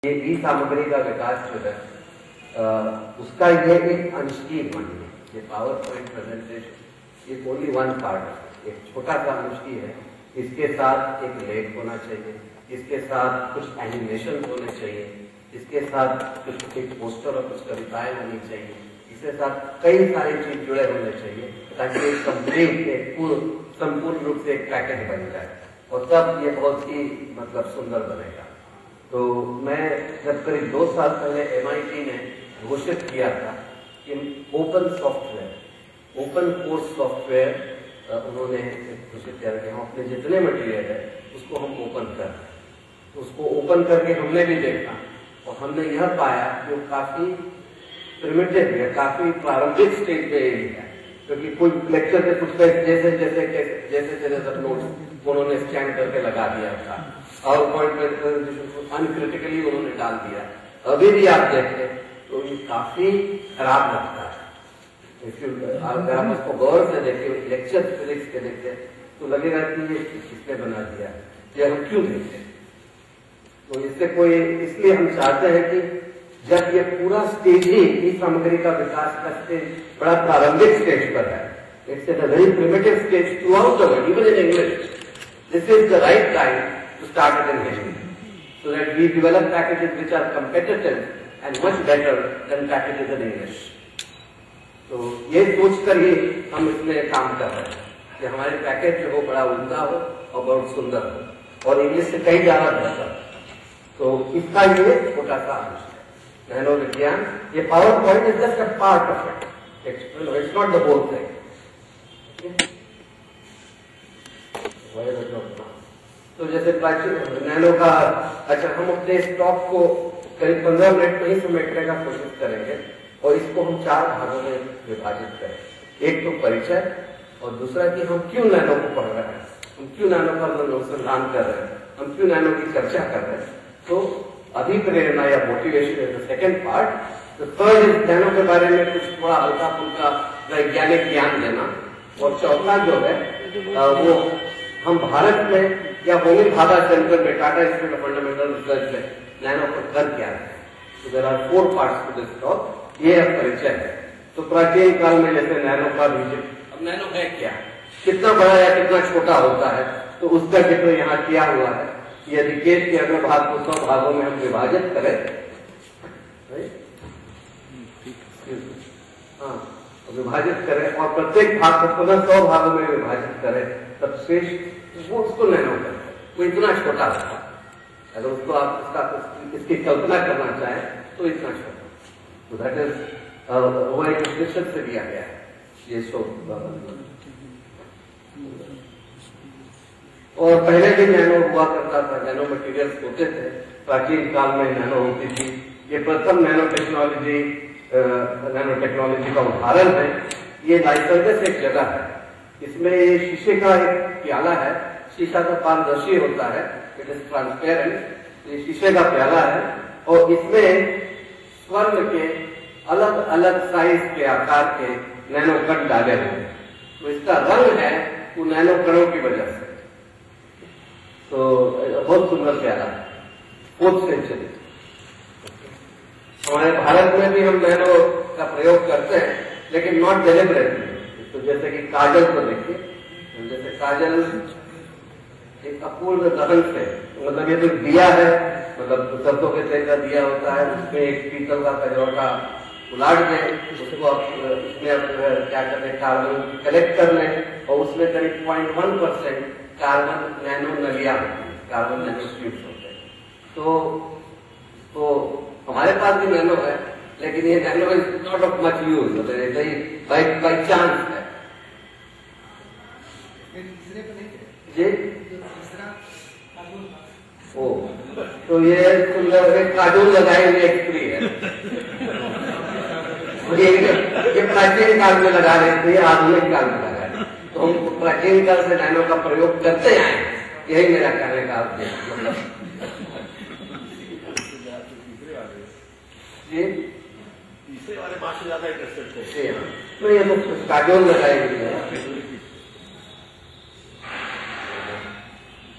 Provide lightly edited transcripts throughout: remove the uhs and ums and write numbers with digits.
ये ई सामग्री का विकास जो है उसका ये एक अंश ही मानिए, ये पावर पॉइंट प्रेजेंटेशन ये ओनली वन पार्ट, एक छोटा सा अंश ही है। इसके साथ एक लेख होना चाहिए, इसके साथ कुछ एनिमेशन होने चाहिए, इसके साथ कुछ एक पोस्टर और कुछ कविताएं होनी चाहिए, इसके साथ कई सारी चीज जुड़े होने चाहिए ताकि एक कंप्लीट एक संपूर्ण रूप से एक पैकेज बन जाए और तब ये बहुत ही मतलब सुंदर बनेगा। तो मैं जब करीब 2 साल पहले MIT ने घोषित किया था कि open software, open course software उन्होंने घोषित किया कि हम अपने जितने मटेरियल है उसको हम ओपन कर रहे हैं। तो उसको ओपन करके हमने भी देखा और हमने यह पाया कि वो काफी प्रिमिटिव है, काफी प्रारंभिक स्टेज पे ही है, क्योंकि कोई लेक्चर के कुछ जैसे जैसे जैसे सब नोट्स उन्होंने स्कैन करके लगा दिया था और पॉइंट अनक्रिटिकली उन्होंने डाल दिया। अभी भी आप देखें तो ये काफी खराब लगता है। अगर आप उसको गौर से देखें, लेक्चर फिजिक्स के देखें तो लगेगा कि ये किसने बना दिया, ये हम क्यों देखें। तो इससे कोई, इसलिए हम चाहते हैं कि जब ये पूरा स्टेज ही इस सामग्री का विकास का स्टेज बड़ा प्रारंभिक स्टेज पर है, it's at a very primitive stage throughout the world, even in English, this is the right time to start it in Hindi, so that we develop packages which are competitive and much better than packages in English. तो ये सोचकर ही हम इसमें काम कर रहे हैं कि हमारे पैकेज जो हो बड़ा उम्दा हो और बहुत सुंदर हो और इंग्लिश से कई ज्यादा बेहतर। तो इसका ये छोटा सा अंश है नैनो विज्ञान। ये power point is just a part of it, it's not the whole thing. तो जैसे प्राचीन नैनो का, अच्छा हम अपने स्टॉक को करीब 15 मिनट में ही समेटने का कोशिश करेंगे और इसको हम 4 भागों में विभाजित करें। एक तो परिचय और दूसरा कि हम क्यों नैनो को पढ़ रहे हैं, हम क्यों नैनो का अनुसंधान कर रहे हैं, हम क्यों नैनो की चर्चा कर रहे हैं। तो अभिप्रेरणा या motivation is the second part. तो थर्ड इज नैनो के बारे में कुछ थोड़ा हल्का फुल्का वैज्ञानिक ज्ञान देना और चौथा जो है वो हम भारत में या होमी भाभा सेंटर में Tata institute of fundamental research में नैनो पर कर क्या है। तो there are 4 parts to this talk. ये परिचय है। तो प्राचीन काल में जैसे नैनो का विजय, अब नैनो है क्या, कितना बड़ा या कितना छोटा होता है, तो उसका जिक्र यहाँ किया हुआ है। यदि केस के अगर भाग को 100 भागों में हम विभाजित करें, हाँ विभाजित करें और प्रत्येक भाग को पुनः 100 भागों में विभाजित करें, तब शेष वो उसको नैनो करते हैं। वो इतना छोटा होता है, अगर उसको आप इसकी कल्पना करना चाहें तो इतना छोटा। तो दैट इज वो एक उद्देश्य से दिया गया है ये शो। और पहले भी नैनो हुआ करता था, नैनो मटेरियल्स होते थे, प्राचीन काल में नैनो होती थी। ये प्रथम नैनो टेक्नोलॉजी का उदाहरण है। ये लाइसर्गस एक जगह है, इसमें ये शीशे का एक प्याला है, शीशा का पारदर्शी होता है, इट इज ट्रांसपेरेंट। ये शीशे का प्याला है और इसमें स्वर्ण के अलग अलग साइज के आकार के नैनो कण डाले हुए हैं। तो इसका रंग है वो नैनो कणों की वजह से। तो बहुत सुंदर प्याला है, 4th सेंचुरी। हमारे भारत में भी हम नैनो का प्रयोग करते हैं, लेकिन नॉट डेलिबरेटली। तो जैसे कि काजल को देखिए, जैसे काजल एक अपूर्ण दहन से, मतलब ये तो दिया है, मतलब सरसों के तेल का दिया होता है, उसमें एक पीतल का कजौटा उलाट दें, उसको उसमें क्या करते हैं, कार्बन कलेक्ट कर लें और उसमें करीब 0.1% कार्बन नैनो नलियां होती है, कार्बन नैनो ट्यूब्स होते हैं। तो हमारे पास भी नैनो है, लेकिन ये nano is not of much use, मतलब बाई चांस है जी। ओ तो ये सुंदर एक काजूल लगाई हुई एक स्त्री है, ये प्राचीन काल में लगा रहे थे, ये आधुनिक काल में लगा रहे। तो हम प्राचीन काल से नैनो का प्रयोग करते आए, यही मेरा कहने का उद्देश्य। जी तीसरे वाले पास ज्यादा इंटरेस्टेड थे, तो ये तो काजोल लगाई हुई है।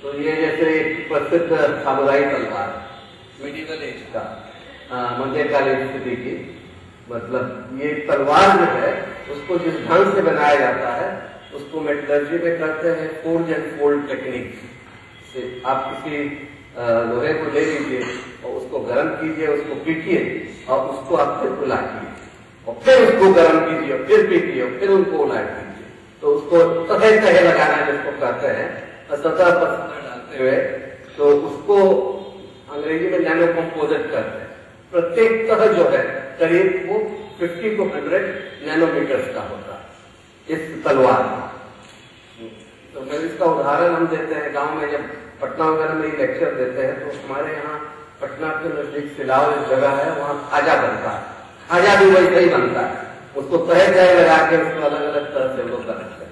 तो ये जैसे एक प्रसिद्ध सामुराई तलवार, मिडिवल एज का, मध्यकालीन स्थिति की, मतलब ये तलवार जो है उसको जिस ढंग से बनाया जाता है उसको मेटलर्जी में करते हैं फोर्ज एंड फोल्ड टेक्निक से। आप किसी लोहे को ले लीजिए और उसको गर्म कीजिए, उसको पीटिए और उसको आप फिर उलाटिए और फिर उसको गर्म कीजिए और फिर पीटिए और फिर उनको उलाट दीजिए, तो उसको तहे तहे लगाना जिसको कहते हैं, सतह पर डालते हुए, तो उसको अंग्रेजी में नैनो कंपोजिट करते हैं। प्रत्येक तह जो है करीब वो 50 to 100 नैनोमीटर्स का होता है इस तलवार का। तो मैं इसका उदाहरण हम देते हैं गांव में, जब पटना वगैरह में लेक्चर देते हैं तो हमारे यहाँ पटना के नजदीक सिलाव एक जगह है, वहाँ खाजा बनता है। खाजा भी वैसे ही बनता है, उसको तह तह लगा के उसको अलग अलग तरह से लोग करते हैं।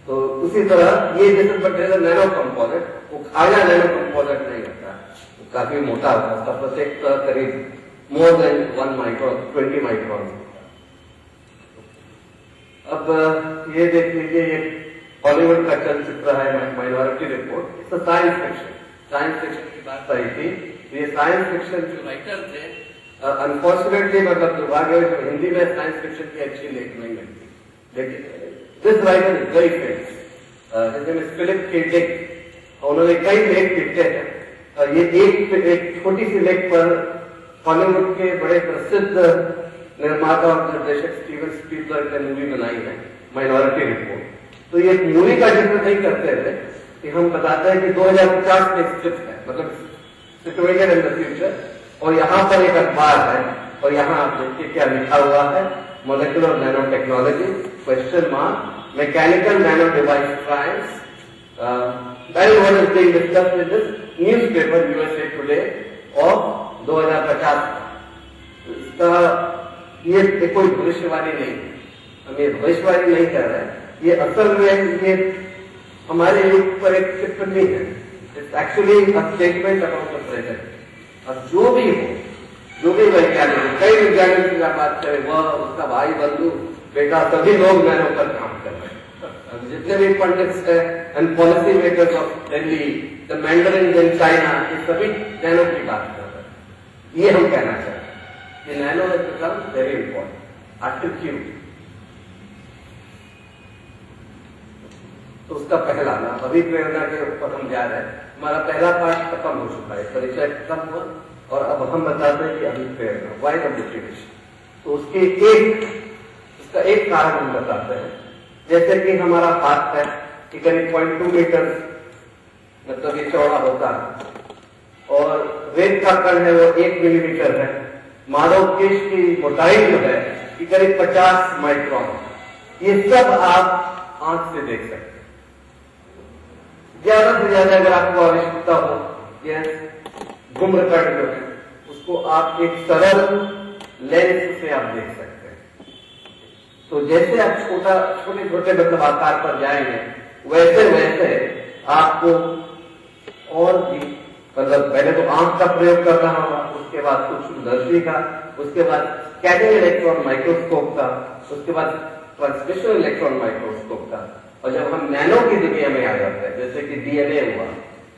तो उसी तरह ये जैसे मटेरियल नैनो कंपोजिट, वो खाजा नैनो कंपोजिट नहीं होता, वो काफी मोटा होता है, उसका प्रत्येक करीब मोर देन 1 माइक्रोन, 20 माइक्रोन। अब ये देख लीजिए, ये हॉलीवुड का चलचित्र है minority report. It's science fiction, science fiction की बात आई थी। ये साइंस फिक्शन जो राइटर थे, अनफॉर्चुनेटली मतलब दुर्भाग्य हिंदी में साइंस फिक्शन की अच्छी लेख नहीं मिलती, लेकिन this writer is very famous, his name is Philip K Dick. उन्होंने कई लेख लिखे हैं। ये एक छोटी सी लेख पर हॉलीवुड के बड़े प्रसिद्ध निर्माता और निर्देशक स्टीवन स्पीलबर्ग ने मूवी बनाई है माइनॉरिटी रिपोर्ट। तो ये मूवी का जिक्र नहीं करते थे कि हम बताते हैं कि 2050 में स्थित है, मतलब सिचुएशन इन द फ्यूचर। और यहाँ पर एक अखबार है और यहाँ आप देखिए क्या लिखा हुआ है, molecular nano technology question mark mechanical nano device trials very one is being discussed in this newspaper USA today of 2050। इसका ये कोई भविष्यवाणी नहीं, हम ये भविष्यवाणी नहीं कर रहे हैं, ये असल में ये हमारे ऊपर एक टिप्पणी है। It's actually a statement about the present. अब जो भी हो, जो भी वैज्ञानिक, कई वैज्ञानिक की बात करें, वह उसका भाई बंधु बेटा सभी लोग नैनो पर काम कर रहे हैं। जितने भी पंडित्स हैं and policy makers of Delhi, the Mandarin in China, ये सभी नैनो की बात कर रहे हैं। ये हम कहना चाहते हैं कि nano has become very important. आखिर क्यों? तो उसका पहला नाम अभी प्रेरणा के ऊपर हम जा रहे हैं। हमारा पहला पाठ खत्म हो चुका है, परिचय खत्म हुआ और अब हम बताते हैं कि अभी प्रेरणा, व्हाई द मोटिवेशन। तो उसका एक कारण हम बताते हैं। जैसे कि हमारा हाथ है कि करीब 0.2 मीटर मतलब ये चौड़ा होता है और रेत का कण है वो 1 मिलीमीटर है। मानव केश की मोटाई जो है कि करीब 50 माइक्रोन। ये सब आप आंख से देख सकते हैं। ज्यादा से ज्यादा अगर आपको आवश्यकता हो, यह धूम्रकण जो है उसको आप एक सरल लेंस से आप देख सकते हैं। तो जैसे आप छोटे छोटे मतलब आकार पर जाएंगे वैसे वैसे आपको और भी मतलब पहले तो आंख का प्रयोग करना होगा, उसके बाद सूक्ष्मदर्शी का, उसके बाद स्कैनिंग इलेक्ट्रॉन माइक्रोस्कोप का, उसके बाद ट्रांसमिशन इलेक्ट्रॉन माइक्रोस्कोप का। और जब हम नैनो की दुनिया में आ जाते हैं, जैसे कि डीएनए हुआ,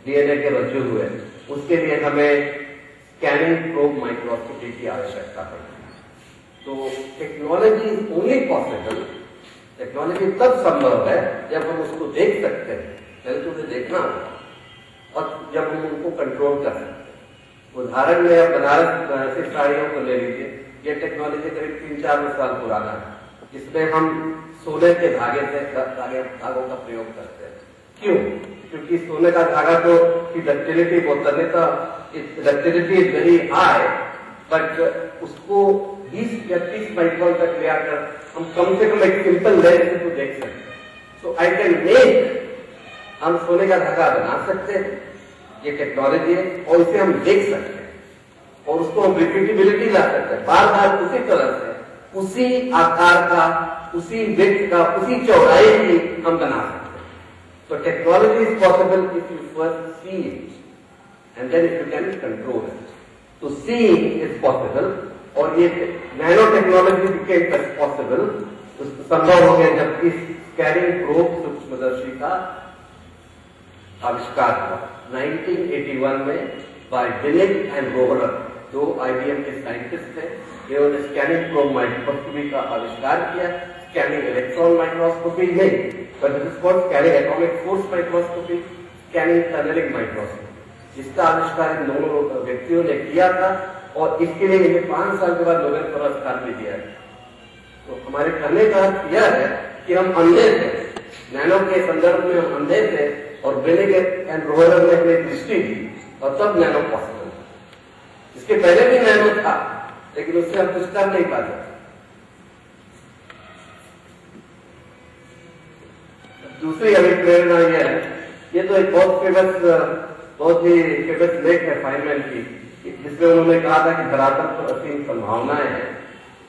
डीएनए के रज्जु हुए, उसके लिए हमें स्कैनिंग प्रोब माइक्रोस्कोपी की आवश्यकता पड़ती है। तो technology is only possible, technology तब संभव है जब हम उसको देख सकते हैं, पहले तो उसे देखना होगा और जब हम उनको कंट्रोल कर सकते हैं। उदाहरण में आप बनारसी साड़ियों को ले लीजिए, ये टेक्नोलॉजी करीब 3-4 साल पुराना है, जिसमें हम सोने के धागों का प्रयोग करते हैं। क्यों? क्योंकि सोने का धागा तो की डक्टिलिटी बहुत तन्यता, ductility is very high, but उसको 20 या 30 माइक्रोन तक ले आकर हम कम से कम एक सिंपल लेंस से तो देख सकते हैं। सो आई कैन मेक, हम सोने का धागा बना सकते हैं, ये टेक्नोलॉजी है, और इसे हम देख सकते हैं और उसको हम रिपीटेबिलिटी ला सकते हैं, बार बार उसी तरह से, उसी आकार का, उसी विड्थ का, उसी चौड़ाई की हम बना सकते हैं। तो technology is possible if you first see it and then if you can control it. तो सीइंग इज पॉसिबल, और ये नैनो टेक्नोलॉजी बिकेम पॉसिबल, संभव हो गया जब इस स्कैनिंग प्रोब सूक्ष्मदर्शी का आविष्कार हुआ 1981 में बाय विनिग एंड रोहलर, दो IBM के साइंटिस्ट थे। इन्होंने स्कैनिंग प्रोब माइक्रोस्कोपी का आविष्कार किया, स्कैनिंग इलेक्ट्रॉन माइक्रोस्कोपी नहीं, but this is called scanning atomic force microscopy, scanning tunnelling microscopy. इसका आविष्कार इन दोनों व्यक्तियों ने किया था और इसके लिए इन्हें 5 साल के बाद नोबेल पुरस्कार भी दिया है। तो हमारे कहने का अर्थ यह है कि हम अंधे थे, नैनो के संदर्भ में हम अंधे थे और विनिग एंड रोहलर ने हमें दृष्टि दी और तब नैनो पॉसिबल था। इसके पहले भी नैनो था लेकिन उससे हम कुछ कर नहीं पाते। दूसरी हमें प्रेरणा यह है, ये तो एक बहुत ही फेमस लेख है फाइनमैन की, जिसमें उन्होंने कहा था कि धरातल पर असीम संभावनाएं हैं,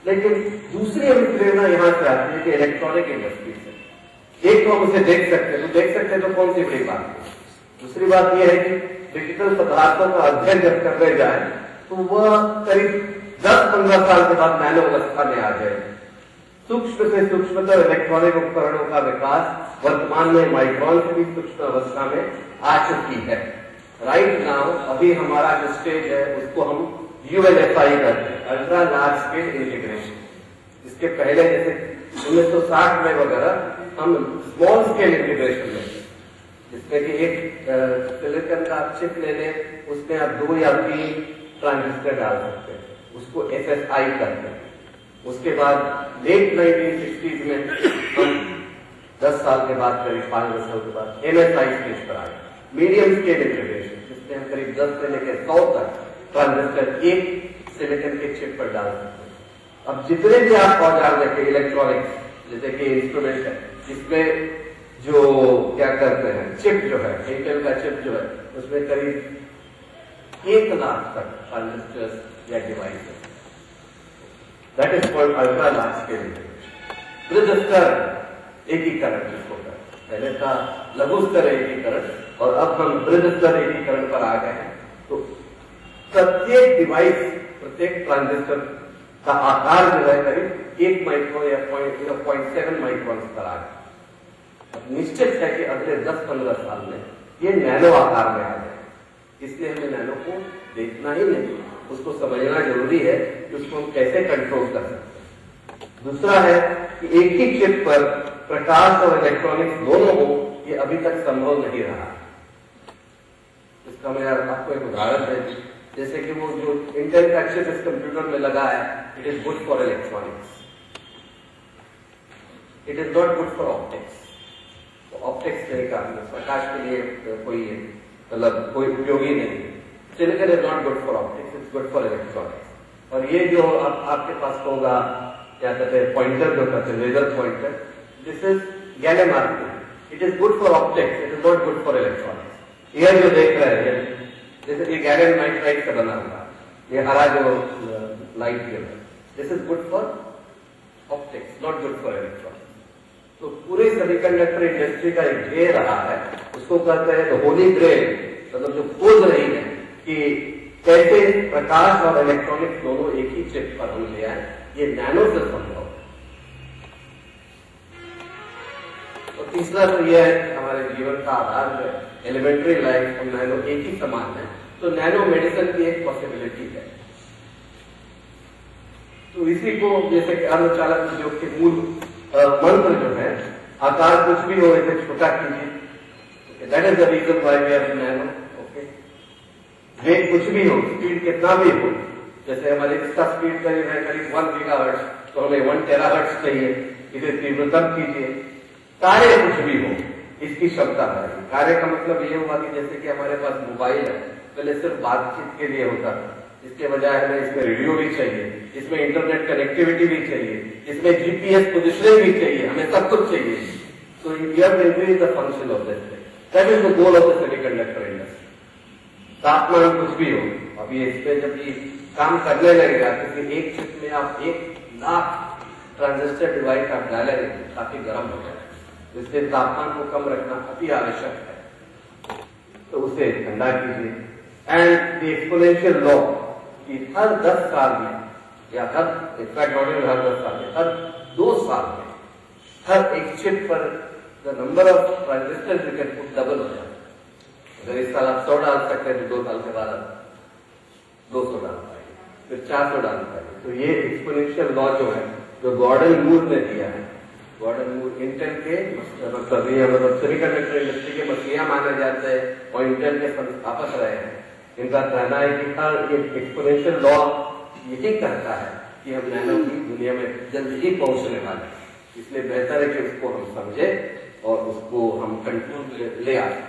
लेकिन दूसरी हमें प्रेरणा यहां से आती है कि इलेक्ट्रॉनिक इंडस्ट्री से। एक तो हम उसे देख सकते हैं तो कौन सी बड़ी बात है। दूसरी बात यह है कि डिजिटल पदार्थों का अध्ययन जब करने जाए तो वह करीब 10-15 साल के बाद नैनो अवस्था में आ जाए। सूक्ष्म से सूक्ष्मतर इलेक्ट्रॉनिक उपकरणों का विकास वर्तमान में माइक्रोन से भी सूक्ष्म अवस्था में आ चुकी है। राइट नाउ अभी हमारा जो स्टेज है उसको हम ULSI करते हैं, अल्ट्रा लार्ज स्केल इंटीग्रेशन। इसके पहले जैसे 1960 में वगैरह हम स्मॉल स्केल इंटीग्रेशन में, जिसमें कि एक सिलिकॉन का चिप ले लें, उसमें आप 2 या 3 ट्रांजिस्टर डाल सकते हैं, उसको SSI करते हैं। उसके बाद लेट 1960s में हम 10 साल के बाद, करीब 5-10 साल के बाद MSI स्टेज पर आए, मीडियम स्केल इंटीग्रेशन, जिसमें हम करीब 10 से लेकर 100 तक ट्रांजिस्टर एक सिलिकॉन के चिप पर डाल सकते हैं। अब जितने भी आप औजार देखें इलेक्ट्रॉनिक्स, जैसे कि इंस्ट्रूमेंट है, जिसमें जो क्या करते हैं चिप जो है, इंटेल का चिप जो है, उसमें करीब 1 लाख तक ट्रांजिस्टर्स या डिवाइस है। That is called ultra large scale integration. बृहद स्तर एकीकरण जिसको कहते हैं, पहले था लघु स्तर एकीकरण और अब हम बृहद स्तर एकीकरण पर आ गए हैं। तो प्रत्येक डिवाइस, प्रत्येक ट्रांजिस्टर का आकार जो है करीब 1 माइक्रोन या 0.7 माइक्रोन पर आ गया। अब निश्चित है कि अगले 10-15 साल में ये नैनो आकार में आ जाए, इसलिए हमें नैनो को देखना ही नहीं, उसको समझना जरूरी है कि उसको हम कैसे कंट्रोल कर सकते हैं। दूसरा है कि एक ही चिप पर प्रकाश और इलेक्ट्रॉनिक्स दोनों हो, ये अभी तक संभव नहीं रहा। इसका मैं आपको एक उदाहरण है, जैसे कि वो जो इंटेल का चिप इस कंप्यूटर में लगा है, it is good for electronics, it is not good for optics. Optics नहीं का प्रकाश के लिए कोई मतलब कोई उपयोगी नहीं है। Silicon is not good for optics, it's good for electronics. और ये जो आपके पास होगा क्या कहते हैं पॉइंटर, जो कहते हैं laser pointer, this is gallium arsenide, it is good for optics, it is not good for electronics. ये जो देख रहे हैं जैसे ये गैलियम नाइट्राइड से बना हुआ, ये हरा जो लाइट है, this is good for optics, not good for electronics. तो पूरे सेमीकंडक्टर इंडस्ट्री का एक ध्येय रहा है, उसको कहते हैं द होली ग्रेल, मतलब जो खोज रही है कि कैसे प्रकाश और इलेक्ट्रॉनिक्स दोनों एक ही चिप पर हम ले आए, ये नैनो से संभव। और तीसरा तो यह है कि हमारे जीवन का आधार जो है एलिमेंट्री लाइफ और नैनो एक ही समान है, तो नैनो मेडिसिन की एक पॉसिबिलिटी है। तो इसी को जैसे कि अर्धचालक उद्योग के मूल मंत्र जो है, आकार कुछ भी हो इसे छोटा कीजिए, that is the reason why we are in nano. Okay, वेग कुछ भी हो, स्पीड कितना भी हो, जैसे हमारी इसका स्पीड करीब है करीब 1 गीगाहर्ट्ज, तो हमें 1 टेराहर्ट्ज चाहिए, इसे तीव्रतम कीजिए। कार्य कुछ भी हो, इसकी क्षमता है। कार्य का मतलब ये हुआ कि जैसे कि हमारे पास मोबाइल है, पहले सिर्फ बातचीत के लिए होता था, इसके बजाय हमें इसमें रेडियो भी चाहिए, इसमें इंटरनेट कनेक्टिविटी भी चाहिए, इसमें GPS पोजिशनिंग भी चाहिए, हमें सब कुछ चाहिए। So you have to increase the function of this, that is the goal of the semiconductor industry. तापमान कुछ भी हो, अभी इस पे जब ये काम करने लगेगा, क्योंकि एक चिप में आप 1 लाख ट्रांजिस्टर डिवाइस आप डालेंगे, काफी गर्म हो जाए, इसलिए तापमान को कम रखना अति आवश्यक है, तो उसे ठंडा कीजिए। एंड द एक्सपोनेंशियल लॉ कि हर 10 साल में या हर इनफैक्ट नॉट इवन हर 10 साल में, हर 2 साल में हर एक चिप पर the number of transistor you can put double हो जाए। अगर इस साल आप 100 डाल सकते हैं तो 2 साल के बाद 200 डाल पाएंगे, फिर 400 डाल पाएंगे। तो ये एक्सपोनेंशियल लॉ जो है, जो गॉर्डन मूर ने दिया है, गॉर्डन मूर इंटेल के मतलब सेमीकंडक्टर इंडस्ट्री के मसीहा माने जाते हैं और इंटेल के संस्थापक रहे हैं। इनका कहना है कि हर एक्सपोनेंशियल लॉ यही कहता है कि हम नैनो की दुनिया में जल्द ही पहुंचने वाले हैं, इसलिए बेहतर है कि उसको हम समझे और उसको हम कंट्रोल में ले आए।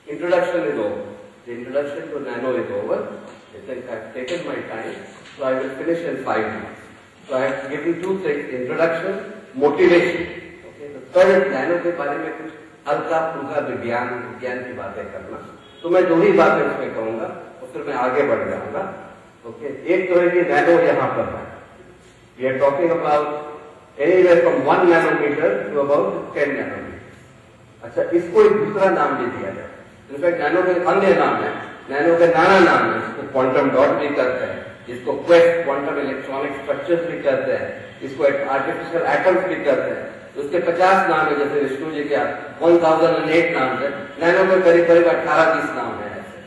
Introduction is over. The introduction to nano is over. I think I have taken my time, so I will finish in 5 minutes. So I have given 2 things: introduction, motivation. Okay. The third, nano के बारे में कुछ हल्का फुल्का विज्ञान की बातें करना। तो मैं 2 ही बातें उसमें कहूंगा और फिर मैं आगे बढ़ जाऊंगा। ओके, एक तो है कि नैनो यहाँ पर है। We are talking about anywhere from 1 nanometer to about 10 nanometer. अच्छा, इसको एक दूसरा नाम भी दिया जाए। इनफैक्ट नैनो के अन्य नाम है, नैनो के नाना नाम है। इसको क्वांटम डॉट भी करते हैं, इसको क्वेस्ट क्वांटम इलेक्ट्रॉनिक स्ट्रक्चर्स भी करते हैं, इसको आर्टिफिशियल एटम्स भी करते हैं। उसके 50 नाम है, जैसे विष्णु जी के 1008 नाम है, नैनो में करीब करीब 18-20 नाम है ऐसे।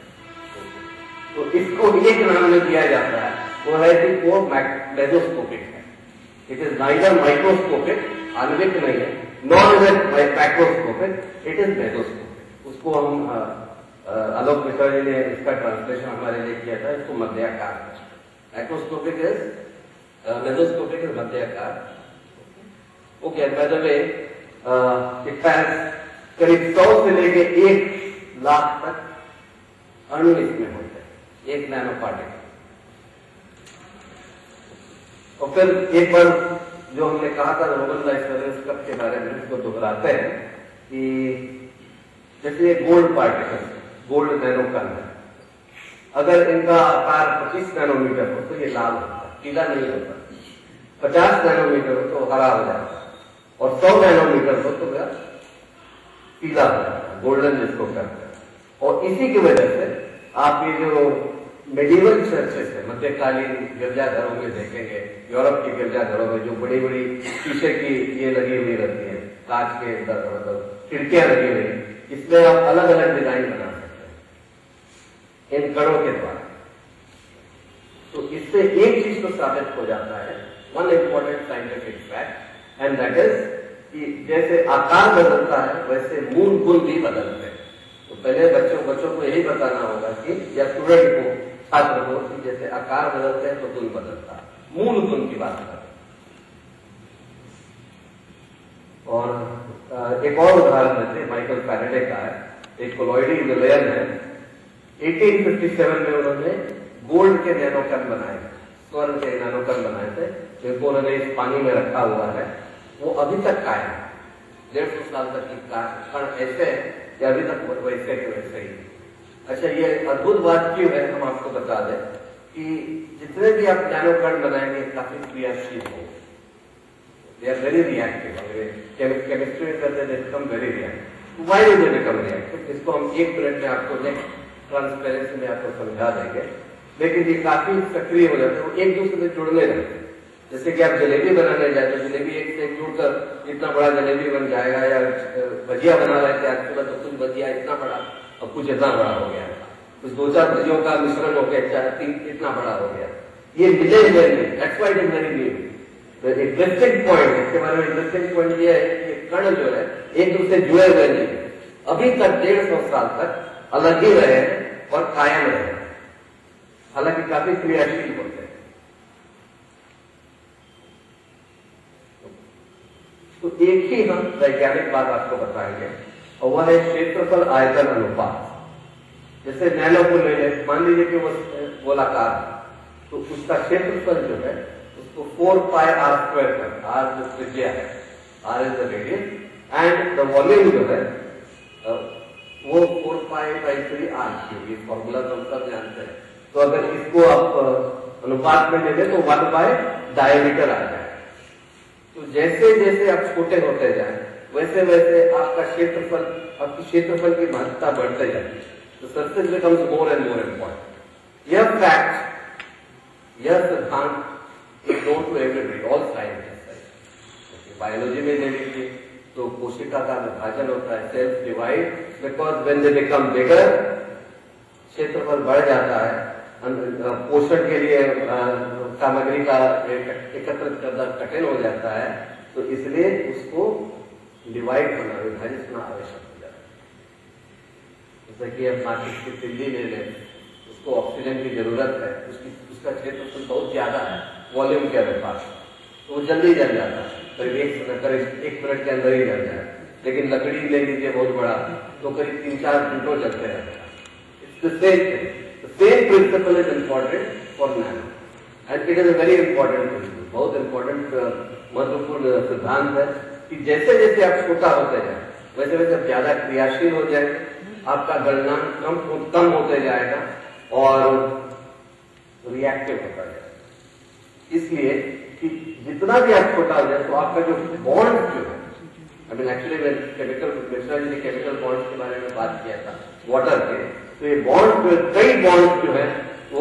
तो इसको एक नाम में दिया जाता है, वो है कि वो मेसोस्कोपिक है। इट इज नाइदर माइक्रोस्कोपिक, आणविक नहीं है, nor is it macroscopic, it is mesoscopic. उसको हम आलोक मिश्रा जी ने इसका ट्रांसलेशन हमारे लिए किया था, इसको मध्याकार। माइक्रोस्कोपिक इज मेसोस्कोपिक इज मध्याकार। Okay, by the way it has करीब 100 से लेके 1 लाख तक अणु इसमें होते हैं, 1 नैनो पार्टिकल। और फिर एक बार जो हमने कहा था नोबेल लाइफ कप के बारे में, इसको दोहराते हैं कि जैसे ये गोल्ड पार्टिकल, गोल्ड नैनो कण है, अगर इनका आकार 25 नैनोमीटर हो तो ये लाल होता है, पीला नहीं होता। 50 नैनोमीटर हो तो हरा हो जाता है, और 100 नैनोमीटर हो तो वह पीला हो जाता है, गोल्डन जिसको कहते हैं। और इसी की वजह से आप ये जो मेडिवल चर्चेस है, मध्यकालीन गिरजाघरों में देखेंगे, यूरोप के गिरजाघरों में जो बड़ी बड़ी शीशे की ये लगी हुई रहती है, कांच के मतलब खिड़कियां लगी हुई, इसमें आप अलग अलग डिजाइन बना सकते हैं इन कणों के द्वारा। तो इससे एक चीज तो साबित हो जाता है, one important scientific fact, and that is कि जैसे आकार बदलता है वैसे मूल गुण भी बदलते हैं। तो पहले बच्चों को यही बताना होगा कि, या स्टूडेंट को, छात्र को, कि जैसे आकार बदलते हैं तो गुण बदलता है, मूल गुण की बात करें। और एक और उदाहरण जैसे माइकल फैराडे का है, एक कोलॉइडी विलयन है। 1857 में उन्होंने गोल्ड के नैनोकण बनाए, स्वर्ण के नैनोकण बनाए थे, जिनको उन्होंने इस पानी में रखा हुआ है। वो अभी तक कायम है, 150 साल तक की कण ऐसे है कि अभी तक वैसे के वैसे ही। अच्छा, ये अद्भुत बात क्यों है, हम आपको बता दें कि जितने भी आप नैनोकण बनाएंगे काफी क्रियाशील होंगे, they are very reactive। Chemistry में करते हैं, become very reactive। Why do they become reactive? इसको हम 1 मिनट में आपको नेक्स्ट ट्रांसपेरेंसी में आपको समझा देंगे। लेकिन ये काफी सक्रिय हो जाते हैं, वो एक दूसरे से जुड़ने लगते हैं। जैसे कि आप जलेबी बनाने जाए तो जलेबी एक से एक जुड़कर इतना बड़ा जलेबी बन जाएगा, या भजिया बना रहे थे आज सुबह तो कुछ भजिया इतना बड़ा और कुछ इतना बड़ा हो गया, कुछ 2-4 भजियों का मिश्रण हो गया, 4-3 इतना बड़ा हो गया। ये मिले हुए नहीं, that's why it is very new. तो इंटरेस्टिंग पॉइंट, इसके बारे में इंटरेस्टिंग पॉइंट ये है कि कण जो है एक दूसरे जुड़े हुए नहीं, अभी तक 150 साल तक अलग ही रहे और कायम रहे, हालांकि काफी क्रियाशील होते हैं। तो एक ही हम वैज्ञानिक बात आपको बताएंगे, और वह है क्षेत्रफल आयतन अनुपात। जैसे नैनो को ले लें, मान लीजिए कि वो गोलाकार, तो उसका क्षेत्रफल जो है उसको 4πr² कर, r जो त्रिज्या है, r is the radius, and the volume जो है वो 4π/3r³। ये फॉर्मूला तो हम सब जानते हैं। तो अगर इसको आप अनुपात में ले लें तो 1/डायमीटर आ जाए। तो जैसे जैसे आप छोटे होते जाए वैसे वैसे आपका क्षेत्रफल, आपकी क्षेत्रफल की महत्ता बढ़ते जाती है। तो surface becomes more and more important. यह फैक्ट, यह सिद्धांत is known to everybody, all scientist. Biology में ले लीजिए तो कोशिका का विभाजन होता है, cells divide, because when they become bigger क्षेत्रफल बढ़ जाता है, पोषण के लिए सामग्री का एकत्रित करना कठिन हो जाता है, तो इसलिए उसको डिवाइड करना, विभाजित करना आवश्यक हो जाता है। जैसे कि अब मार्केट की तिल्ली ले लें, उसको ऑक्सीजन की जरूरत है, उसका क्षेत्रफल बहुत ज्यादा है वॉल्यूम के अनुसार, तो वो जल्दी जल जाता है, करीब एक मिनट के अंदर ही जल जाए। लेकिन लकड़ी ले लीजिए बहुत बड़ा, तो करीब 3-4 घंटों जलते रहता है। It's the same principle is important for nano, and it is a very important principle, बहुत इंपॉर्टेंट महत्वपूर्ण सिद्धांत है कि जैसे जैसे आप छोटा होते जाए वैसे वैसे आप ज्यादा क्रियाशील हो जाएंगे, आपका गलनांक कम होते जाएगा और रिएक्टिव होता जाएगा। इसलिए कि जितना भी आप छोटा हो जाए तो आपका जो बॉन्ड जो है, I mean actually Mishra ji ने केमिकल बॉन्ड्स के बारे में बात किया था वाटर के, तो ये बॉन्ड कई बॉन्ड जो है वो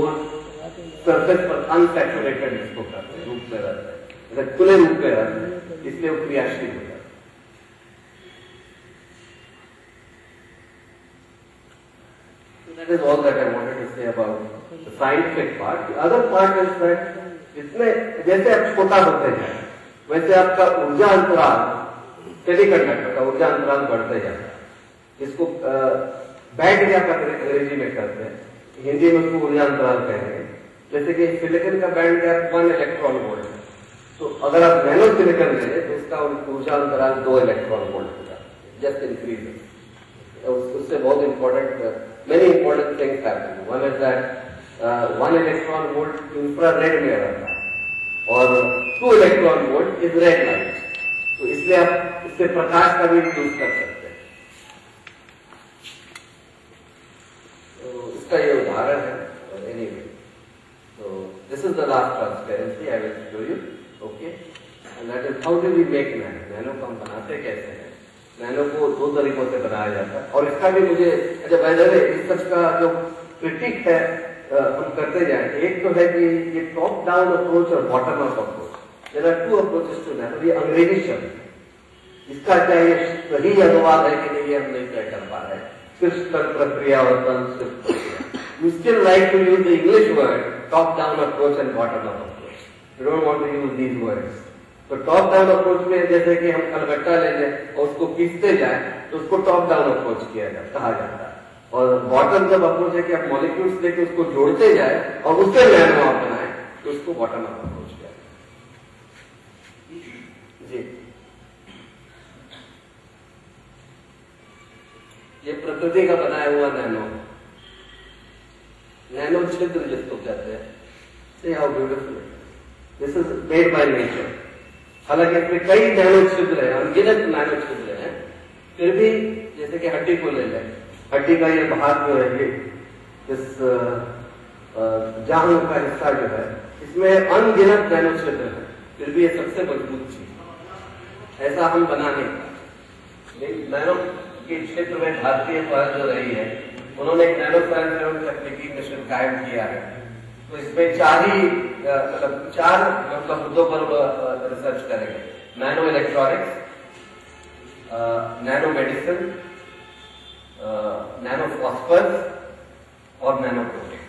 सरफेस पर अनसैचुरेटेड इसको करते हैं, रूप में रहते हैं, मतलब खुले रूप में रहते हैं, इसलिए वो क्रियाशील हो जाता है। That is all that I wanted to say about the scientific part. The other part is that इसमें जैसे आप छोटा होते जाए वैसे आपका ऊर्जा अंतराल, सेमीकंडक्टर का ऊर्जा अंतराल बढ़ते जाता है। इसको बैंड गैप अंग्रेजी में करते हैं, हिंदी में उसको ऊर्जा अंतराल कहेंगे। जैसे कि सिलिकॉन का बैंड गैप 1 इलेक्ट्रॉन वोल्ट है, तो अगर आप नैनो सिलिकॉन ले लें तो उसका ऊर्जा अंतराल 2 इलेक्ट्रॉन वोल्ट हो जाता है, जस्ट इंक्रीज। उससे बहुत important many important things happen. One is that 1 electron volt infrared में रहता है और 2 electron volt is red light. तो इसलिए आप इससे प्रकाश का भी यूज कर सकते हैं। तो इसका ये उदाहरण है। Anyway, so this is the last transparency I will show you. Okay, and that is how do we make nano? Nano को हम बनाते कैसे हैं? नैनो को 2 तरीकों से बनाया जाता है, और इसका भी मुझे इस सब का जो क्रिटिक है हम करते जाए। एक तो है कि ये टॉप डाउन अप्रोच और bottom up approach, there are 2 approaches to nano. ये अंग्रेजी शब्द, इसका क्या ये सही अनुवाद है कि नहीं ये हम नहीं तय कर पा रहे हैं, सिर्फ प्रक्रिया और प्रक्रिया। You still like to use the English word top down approach and bottom up approach, you don't want to use these words. तो टॉप डाउन अप्रोच में जैसे कि हम कलकत्ता ले लें और उसको पीसते जाए तो उसको टॉप डाउन अप्रोच कहा जाता है। और बॉटम जब अप्रोच है कि आप मॉलिक्यूल्स लेके उसको जोड़ते जाए और उससे नैनो आप बनाए तो उसको बॉटम अप अप्रोच किया जी। ये प्रकृति का बनाया हुआ नैनो, नैनो छिद्र जिसको कहते हैं। See how beautiful it is. This is made by nature. हालांकि इसमें कई नैनो छिद्र है, अनगिनत नैनो छिद्र है, फिर भी जैसे कि हड्डी को ले लें, हड्डी का ये भाग जो है, ये इस जांघ का हिस्सा जो है, इसमें अनगिनत नैनो छिद्र है, फिर भी ये सबसे मजबूत चीज। ऐसा हम बना नहीं। नैनो के क्षेत्र में भारतीय पहल जो रही है, उन्होंने एक नैनो साइंस एवं तकनीकी मिशन कायम किया है। तो इसमें 4 मुद्दों पर रिसर्च करेंगे: nano electronics, nano medicine, nano phosphorus और नैनो प्रोटीन।